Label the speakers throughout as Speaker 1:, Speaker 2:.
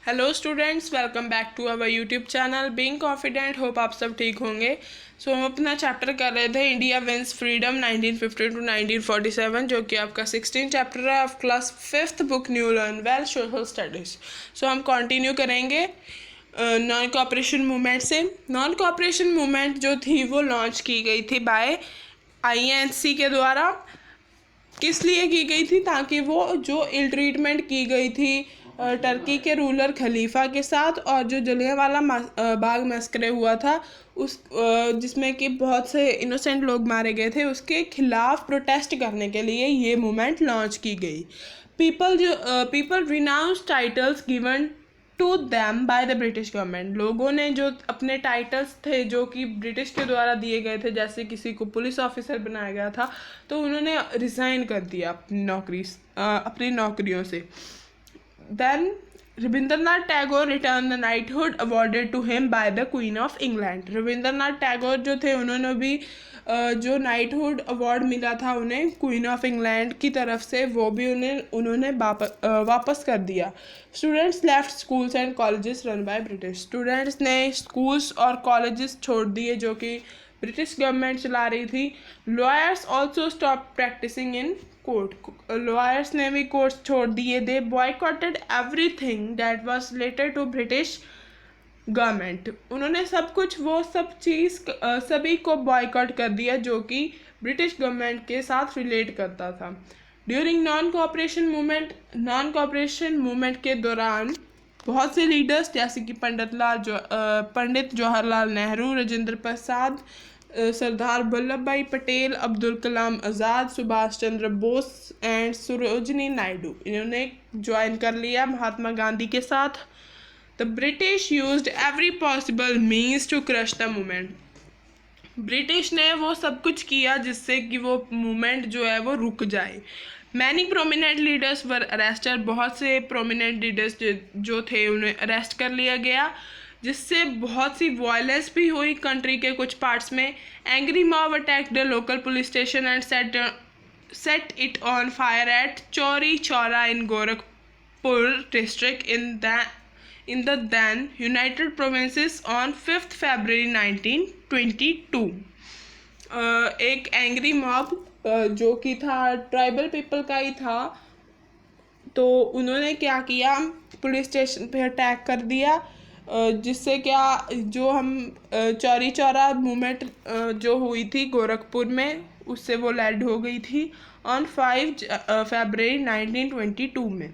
Speaker 1: Hello students, welcome back to our YouTube channel being confident. Hope आप सब ठीक होंगे। सो हम अपना चैप्टर कर रहे थे इंडिया विंस फ्रीडम 1950 टू 1947, जो कि आपका 16 चैप्टर है of class 5th book new learn well social studies. So हम कंटिन्यू करेंगे नॉन कोऑपरेशन मूवमेंट से। नॉन कोऑपरेशन मूवमेंट जो थी वो लॉन्च की गई थी बाय INC के द्वारा। किस लिए की गई थी? ताकि वो जो इल ट्रीटमेंट की गई थी टर्की के रूलर खलीफा के साथ, और जो जलियांवाला बाग मैस्करे हुआ था उस जिसमें कि बहुत से इनोसेंट लोग मारे गए थे, उसके खिलाफ प्रोटेस्ट करने के लिए ये मूवमेंट लॉन्च की गई। People renounce titles given to them by the British government. लोगों ने जो अपने टाइटल्स थे जो कि ब्रिटिश के द्वारा दिए गए थे, जैसे किसी को पुलिस ऑफिसर बनाया गया था, तो उन्होंने रिज़ाइन कर दिया अपनी नौकरियों से। Then Rabindranath Tagore return the knighthood awarded to him by the queen of England. Rabindranath Tagore जो थे उन्होंने भी जो नाइटहुड अवार्ड मिला था उन्हें क्वीन ऑफ इंग्लैंड की तरफ से, वो भी उन्होंने वापस कर दिया। Students left schools and colleges run by British. Students ने स्कूल्स और कॉलेजेस छोड़ दिए जो कि ब्रिटिश गवर्नमेंट चला रही थी। Lawyers also stop practising in court. Lawyers ने भी कोर्ट्स छोड़ दिए। They boycotted everything that was related to British government. उन्होंने सब कुछ, वो सब चीज़ सभी को बॉयकॉट कर दिया जो कि ब्रिटिश गवर्नमेंट के साथ रिलेट करता था। ड्यूरिंग नॉन कोऑपरेशन मूवमेंट के दौरान बहुत से लीडर्स जैसे कि पंडित जवाहरलाल नेहरू, राजेंद्र प्रसाद, सरदार वल्लभ भाई पटेल, अब्दुल कलाम आज़ाद, सुभाष चंद्र बोस एंड सरोजिनी नायडू, इन्होंने ज्वाइन कर लिया महात्मा गांधी के साथ। The British used every possible means to crush the movement. British ने वो सब कुछ किया जिससे कि वो मूवमेंट जो है वो रुक जाए। Many prominent leaders were arrested. बहुत से प्रोमिनेंट लीडर्स जो थे उन्हें अरेस्ट कर लिया गया, जिससे बहुत सी वायलेंस भी हुई कंट्री के कुछ पार्ट्स में। Angry mob attack the local police station and set it on fire eight Chauri Chaura in Gorakhpur district in the then United Provinces on 5th February 1922। एक एंग्री मॉब जो कि था ट्राइबल पीपल का ही था, तो उन्होंने क्या किया, पुलिस स्टेशन पे अटैक कर दिया, जिससे क्या जो हम चौरी चौरा मूवमेंट जो हुई थी गोरखपुर में, उससे वो लैड हो गई थी ऑन 5 फरवरी 1922 में।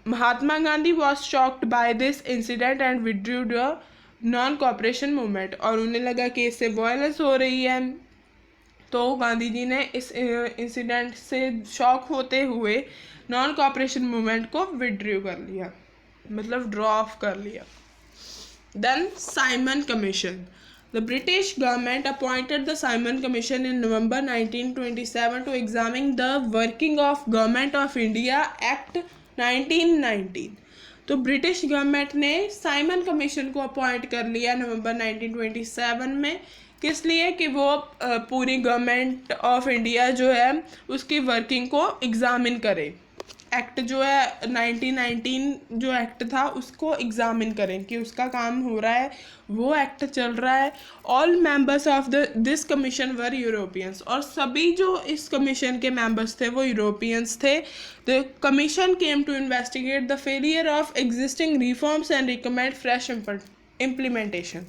Speaker 1: Mahatma Gandhi was shocked by this incident and withdrew the non cooperation movement. और उन्हें लगा कि इससे वायलेंस हो रही है, तो गांधी जी ने इस इंसिडेंट से शॉक होते हुए नॉन कोऑपरेशन मूवमेंट को विड्रू कर लिया, मतलब ड्रॉ ऑफ कर लिया। Then Simon commission. The British government appointed the Simon Commission in November 1927 to examine the working of Government of India Act 1919। तो ब्रिटिश गवर्नमेंट ने साइमन कमीशन को appoint कर लिया नवंबर 1927 में। किस लिए? कि वो पूरी गवर्नमेंट ऑफ इंडिया जो है उसकी वर्किंग को एग्जामिन करे। एक्ट जो है 1919 जो एक्ट था उसको एग्जामिन करें कि उसका काम हो रहा है, वो एक्ट चल रहा है। All members of this commission were Europeans. और सभी जो इस कमीशन के मेंबर्स थे वो यूरोपियंस थे। The commission came to investigate the failure of existing reforms and recommend fresh implementation.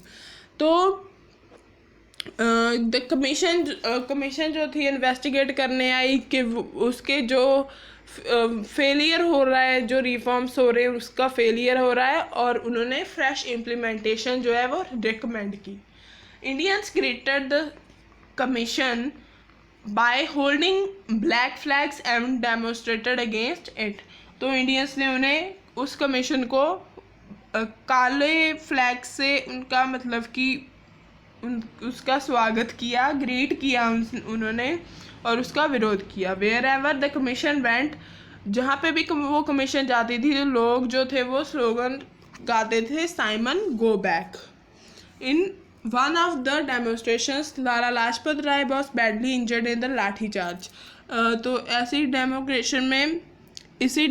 Speaker 1: तो द कमीशन जो थी इन्वेस्टिगेट करने आई कि उसके जो फेलियर हो रहा है, जो रिफॉर्म्स हो रहे हैं उसका फेलियर हो रहा है, और उन्होंने फ्रेश इम्प्लीमेंटेशन जो है वो रिकमेंड की। Indians criticised the commission by holding black flags and demonstrated against it. तो इंडियंस ने उन्हें उस कमीशन को काले फ्लैग से उनका मतलब कि उसका स्वागत किया, ग्रीट किया उन्होंने, और उसका विरोध किया। Wherever the commission went, जहाँ पे भी वो कमीशन जाती थी तो लोग जो थे वो स्लोगन गाते थे, Simon go back. In one of the demonstrations Lala Lajpat Rai was badly injured in the lathi charge. तो ऐसी डेमोक्रेशन में इसी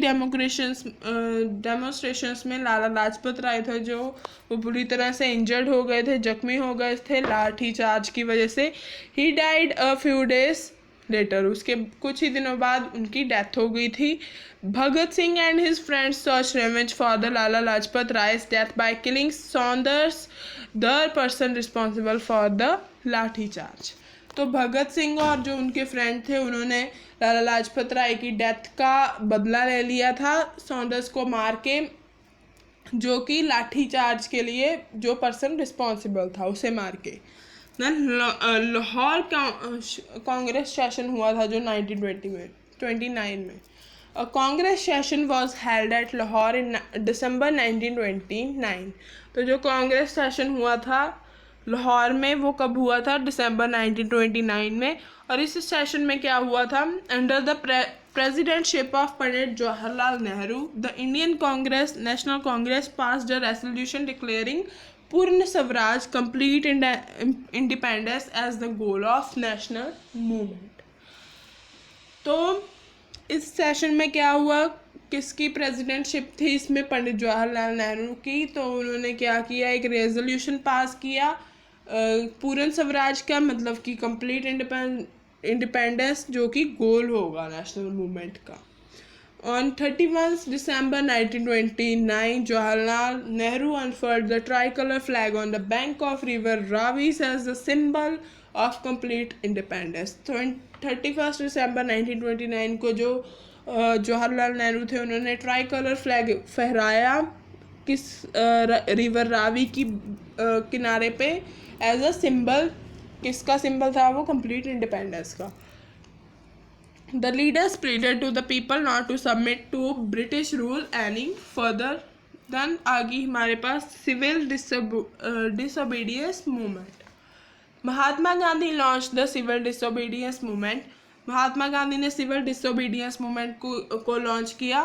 Speaker 1: डेमोस्ट्रेशंस में लाला लाजपत राय थे जो वो बुरी तरह से इंजर्ड हो गए थे, जख्मी हो गए थे लाठी चार्ज की वजह से। He died a few days later, उसके कुछ ही दिनों बाद उनकी डेथ हो गई थी। Bhagat Singh and his friends search revenge for the Lala Lajpat Rai's death by killing Saunders, the person responsible for the lathi charge. तो भगत सिंह और जो उनके फ्रेंड थे उन्होंने लाला लाजपत राय की डेथ का बदला ले लिया था सॉन्डर्स को मार के, जो कि लाठी चार्ज के लिए जो पर्सन रिस्पॉन्सिबल था उसे मार के। लाहौर कांग्रेस सेशन हुआ था जो 1929 में। A Congress session was held at Lahore in December 1929। तो जो कांग्रेस सेशन हुआ था लाहौर में वो कब हुआ था? दिसंबर 1929 में। और इस सेशन में क्या हुआ था? Under the presidentship of Pandit Jawaharlal Nehru, the Indian congress national congress passed a resolution declaring Purna Swaraj complete independence as the goal of national movement. तो इस सेशन में क्या हुआ, किसकी प्रेसिडेंटशिप थी इसमें? पंडित जवाहरलाल नेहरू की। तो उन्होंने क्या किया, एक रेजोल्यूशन पास किया पूर्ण स्वराज का, मतलब कि कंप्लीट इंडिपेंडेंस, जो कि गोल होगा नेशनल मूवमेंट का। On 31 December 1929, Jawaharlal Nehru unfurled the tricolor flag on the bank of river Ravi as the symbol of complete independence। तो 31 दिसंबर 1929 को जो जवाहरलाल नेहरू थे उन्होंने ट्राई कलर फ्लैग फहराया किस रिवर रावी की किनारे पे एज अ सिंबल। किसका सिंबल था वो? कंप्लीट इंडिपेंडेंस का। The leaders pleaded to the people not to submit to British rule any further। then आ गई हमारे पास civil disobedience movement। Mahatma Gandhi launch the civil disobedience movement. Mahatma Gandhi ने सिविल डिसोबीडियंस मूवमेंट को लॉन्च किया।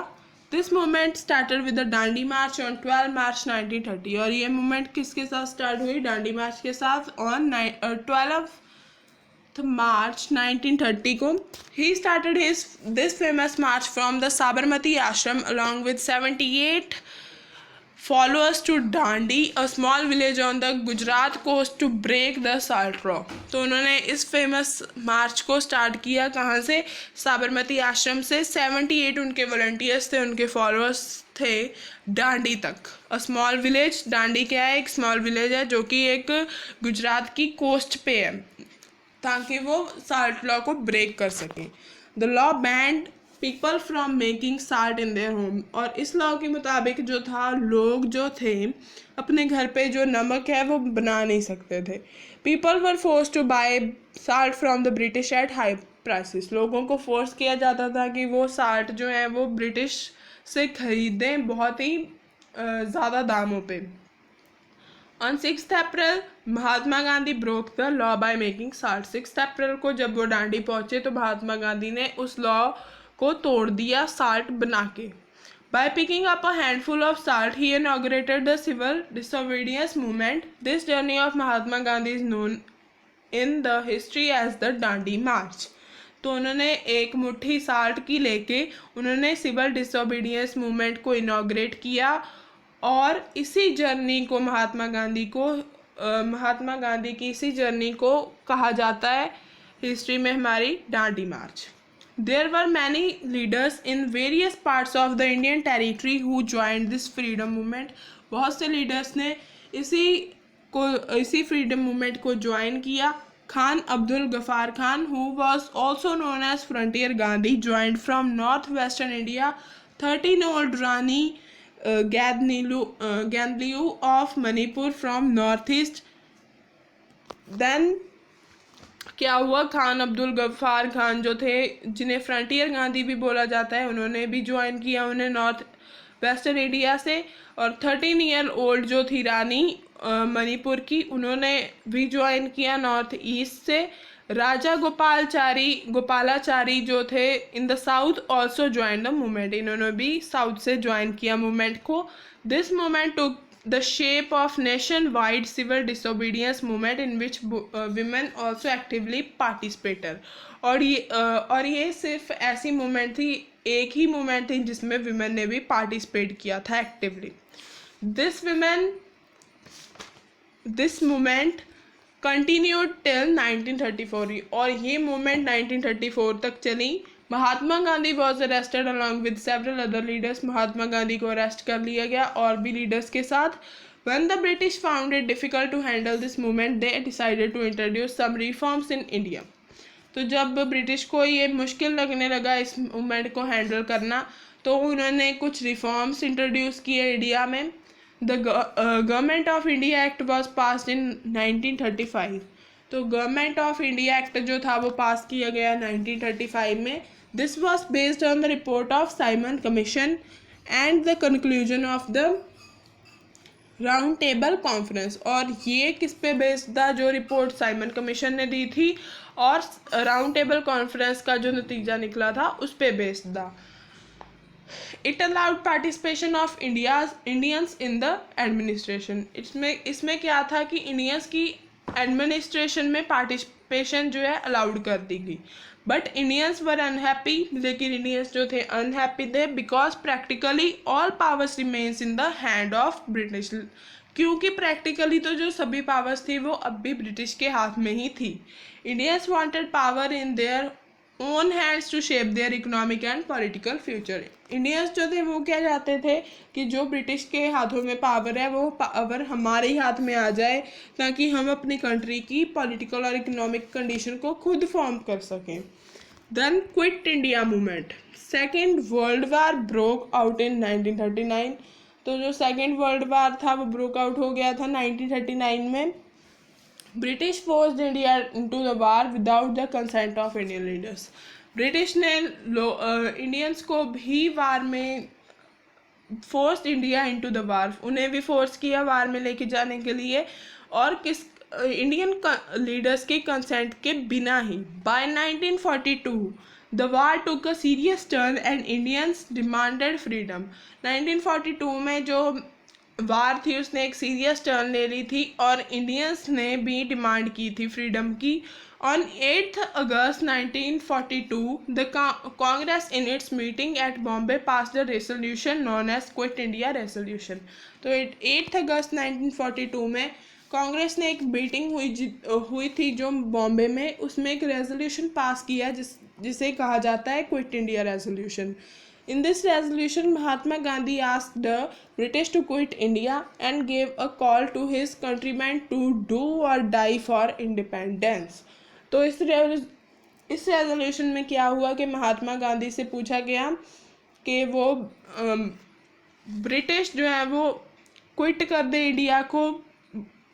Speaker 1: This movement started with the Dandi march on 12 March 1930। और ये movement किसके साथ स्टार्ट हुई? डांडी मार्च के साथ ऑन 12 मार्च 1930 को। He started this famous march from the Sabarmati ashram along with 78 followers to Dandi, a small village on the Gujarat coast, to break the salt law। तो उन्होंने इस फेमस मार्च को स्टार्ट किया कहाँ से? साबरमती आश्रम से। 78 उनके वॉलंटियर्स थे, उनके फॉलोअर्स थे डांडी तक। अ स्मॉल विलेज, डांडी क्या है? एक स्मॉल विलेज है जो कि एक गुजरात की कोस्ट पे है, ताकि वो साल्ट लॉ को ब्रेक कर सकें। The law band people from making salt in their home. और इस लॉ के मुताबिक जो था, लोग जो थे अपने घर पे जो नमक है वो बना नहीं सकते थे। People were forced to buy salt from the British at high prices. लोगों को फोर्स किया जाता था कि वो साल्ट जो है वो ब्रिटिश से खरीदें बहुत ही ज़्यादा दामों पे। On 6th April Mahatma Gandhi broke the law by making salt. 6 अप्रैल को जब वो डांडी पहुंचे तो महात्मा गांधी ने उस लॉ को तोड़ दिया साल्ट बना के। By picking up a handful of salt, he inaugurated the civil disobedience movement। This journey of Mahatma Gandhi is known in the history as the Dandi March। तो उन्होंने एक मुट्ठी साल्ट की लेके उन्होंने सिविल डिसोबीडियंस मूवमेंट को inaugurate किया। और इसी जर्नी को महात्मा गांधी की इसी जर्नी को कहा जाता है हिस्ट्री में हमारी Dandi march. There were many leaders in various parts of the Indian territory who joined this freedom movement. बहुत से लीडर्स ने इसी फ्रीडम मूवमेंट को ज्वाइन किया। Khan Abdul Ghaffar Khan, who was also known as frontier Gandhi, joined from north western India. 13 old Rani Gaidinliu of Manipur from north east. Then क्या हुआ? खान अब्दुल गफ्फार खान जो थे, जिन्हें फ्रंटियर गांधी भी बोला जाता है, उन्होंने भी ज्वाइन किया उन्हें नॉर्थ वेस्टर्न इंडिया से। और 13 ईयर ओल्ड जो थी रानी मणिपुर की, उन्होंने भी ज्वाइन किया नॉर्थ ईस्ट से। राजा गोपालाचारी जो थे in the south also join the movement. इन्होंने भी साउथ से ज्वाइन किया मूवमेंट को। This movement took the shape of nationwide civil disobedience movement in which women also actively participated। और ये सिर्फ ऐसी मूवमेंट थी एक ही मूवमेंट थी जिसमें विमेन ने भी पार्टिसिपेट किया था actively. This movement continued till 1934 और ये मूवमेंट 1934 तक चली। Mahatma Gandhi was arrested along with several other leaders. Mahatma Gandhi को अरेस्ट कर लिया गया और भी लीडर्स के साथ। When the British found it difficult to handle this movement, they decided to introduce some reforms in India. तो जब ब्रिटिश को ये मुश्किल लगने लगा इस मूवमेंट को हैंडल करना, तो उन्होंने कुछ रिफॉर्म्स इंट्रोड्यूस किए इंडिया में। The government of India act was passed in 1935। तो गवर्नमेंट ऑफ इंडिया एक्ट जो था वो पास किया गया 1935 में। This was based on the report of Simon commission and the conclusion of the round table conference. और ये किस पे बेस्ड था? जो रिपोर्ट साइमन कमीशन ने दी थी और राउंड टेबल कॉन्फ्रेंस का जो नतीजा निकला था उस पे बेस्ड था। It allowed participation of Indians in the administration. इसमें क्या था कि इंडियंस की एडमिनिस्ट्रेशन में पार्टिसिपेशन जो है अलाउड कर दी गई। बट इंडियंस वर अनहैप्पी, लेकिन इंडियंस जो थे अनहैप्पी थे because practically all powers remains in the hand of British. क्योंकि प्रैक्टिकली तो जो सभी पावर्स थी वो अब भी ब्रिटिश के हाथ में ही थी। Indians wanted power in their own hands to shape their economic and political future. Indians जो थे वो क्या चाहते थे कि जो ब्रिटिश के हाथों में पावर है वो पावर हमारे ही हाथ में आ जाए, ताकि हम अपनी कंट्री की पॉलिटिकल और इकोनॉमिक कंडीशन को खुद फॉर्म कर सकें। Then quit India movement. Second world war broke out in 1939। तो जो सेकेंड वर्ल्ड वार था वो ब्रोक आउट हो गया था 1939 में। British forced India into the war without the consent of Indian leaders. British ने इंडियंस को भी वार में forced India into the war, उन्हें भी फोर्स किया वार में लेके जाने के लिए, और इंडियन लीडर्स के कंसेंट के बिना ही। By 1942 the war took a serious turn and Indians demanded freedom. 1942 में जो वार थी उसने एक सीरियस टर्न ले ली थी और इंडियंस ने भी डिमांड की थी फ्रीडम की। On 8 August 1942 the Congress in its meeting at Bombay pass the resolution known as quit India resolution. तो 8 अगस्त 1942 में कांग्रेस ने एक मीटिंग हुई थी जो बॉम्बे में, उसमें एक रेजोल्यूशन पास किया जिसे कहा जाता है quit India resolution. In this resolution, Mahatma Gandhi asked the British to quit India and gave a call to his countrymen to do or die for independence. तो इस रेजोल्यूशन में क्या हुआ कि महात्मा गांधी से पूछा गया कि वो ब्रिटिश जो है वो क्विट कर दे इंडिया को,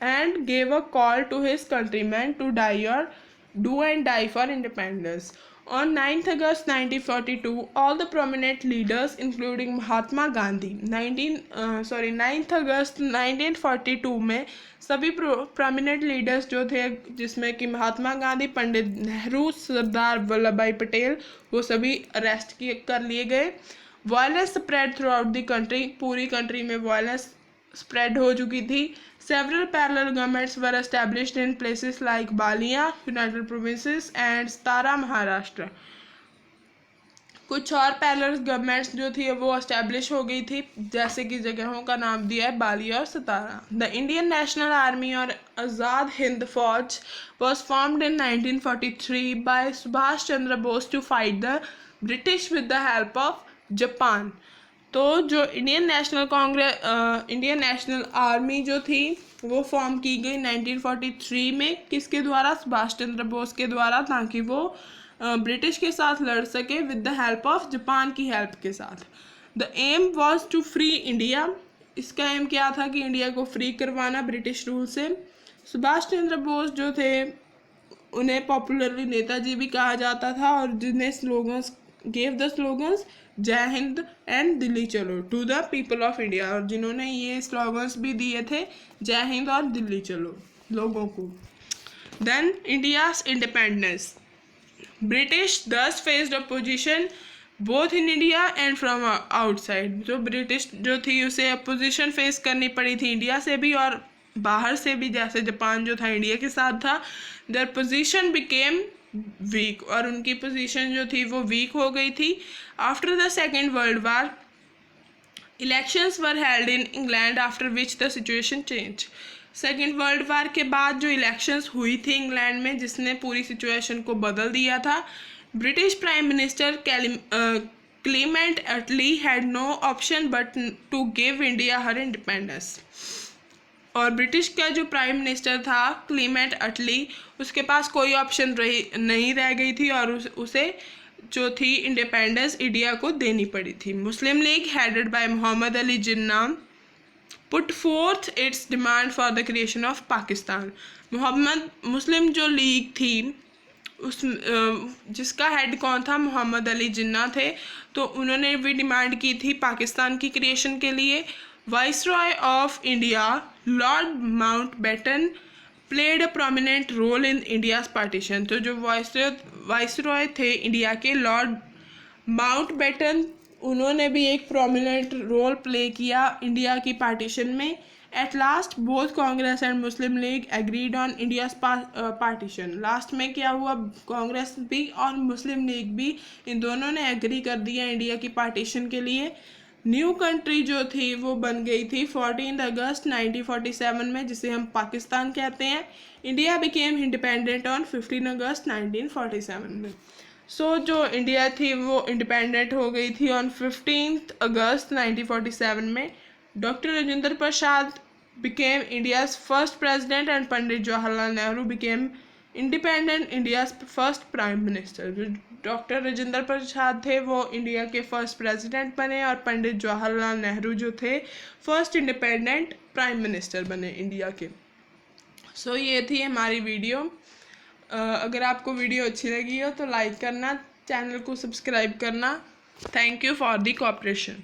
Speaker 1: and gave a call to his countryman to die or do and die for independence. On 9th August 1942, all the prominent leaders, including Mahatma Gandhi, 9th अगस्त 1942 में सभी prominent leaders जो थे, जिसमें कि महात्मा गांधी, पंडित नेहरू, सरदार वल्लभ भाई पटेल, वो सभी अरेस्ट कर लिए गए। Violence spread through out the country, पूरी कंट्री में वायलेंस स्प्रेड हो चुकी थी। Several parallel governments were established in places like Balia, United Provinces and Satara, Maharashtra. कुछ और पैरेलल गवर्नमेंट्स जो थी वो एस्टेब्लिश हो गई थी, जैसे कि जगहों का नाम दिया है बालिया और Satara. The Indian national army और Azad Hind Fauj was formed in 1943 by Subhash Chandra Bose to fight the British with the help of Japan. तो जो इंडियन नेशनल आर्मी जो थी वो फॉर्म की गई 1943 में, किसके द्वारा? सुभाष चंद्र बोस के द्वारा, ताकि वो ब्रिटिश के साथ लड़ सके with the help of Japan की हेल्प के साथ। The aim was to free India. इसका एम क्या था कि इंडिया को फ्री करवाना ब्रिटिश रूल से। सुभाष चंद्र बोस जो थे उन्हें पॉपुलरली नेताजी भी कहा जाता था, और जिन्हें स्लोगन्स गेव द स्लोगन्स जय Hind and Delhi Chalo to the people of India, और जिन्होंने ये स्लोगन्स भी दिए थे जय हिंद और दिल्ली चलो लोगों को। Then India's independence. British this faced opposition both in India and from outside. जो ब्रिटिश जो थी उसे अपोजिशन फेस करनी पड़ी थी इंडिया से भी और बाहर से भी, जैसे जापान जो था इंडिया के साथ था। देयर पोजीशन बिकेम वीक, और उनकी पोजीशन जो थी वो वीक हो गई थी। After the second world war elections were held in England after which the situation change. Second world वार के बाद जो इलेक्शंस हुई थी इंग्लैंड में, जिसने पूरी सिचुएशन को बदल दिया था। British prime minister Clement Attlee had no option but to give India her independence. और ब्रिटिश का जो प्राइम मिनिस्टर था क्लेमेंट एटली, उसके पास कोई ऑप्शन नहीं रह गई थी और उसे जो थी इंडिपेंडेंस इंडिया को देनी पड़ी थी। Muslim league headed by Mohammad Ali Jinnah put forth its demand for the creation of Pakistan. Muslim जो लीग थी उस जिसका हेड कौन था, मोहम्मद अली जिन्ना थे, तो उन्होंने भी डिमांड की थी पाकिस्तान की क्रिएशन के लिए। Viceroy of India lord Mountbatten played a prominent role in India's partition. तो जो वाइसरॉय थे इंडिया के, लॉर्ड माउंटबेटन, उन्होंने भी एक प्रोमिनेंट रोल प्ले किया इंडिया की पार्टीशन में। At last both Congress and Muslim league agreed on India's partition. Last में क्या हुआ, कांग्रेस भी और मुस्लिम लीग भी, इन दोनों ने एग्री कर दिया इंडिया की पार्टीशन के लिए। न्यू कंट्री जो थी वो बन गई थी 14 अगस्त 1947 में, जिसे हम पाकिस्तान कहते हैं। इंडिया बिकेम इंडिपेंडेंट ऑन 15 अगस्त 1947 में। सो जो इंडिया थी वो इंडिपेंडेंट हो गई थी ऑन 15 अगस्त 1947 में। Doctor Rajendra Prasad became India's first president and Pandit Jawaharlal Nehru became independent India's first prime minister। जो डॉक्टर राजेंद्र प्रसाद थे वो इंडिया के फर्स्ट प्रेसिडेंट बने और पंडित जवाहरलाल नेहरू जो थे फर्स्ट इंडिपेंडेंट प्राइम मिनिस्टर बने इंडिया के। सो ये थी हमारी वीडियो। अगर आपको वीडियो अच्छी लगी हो तो लाइक करना, चैनल को सब्सक्राइब करना। Thank you for the cooperation.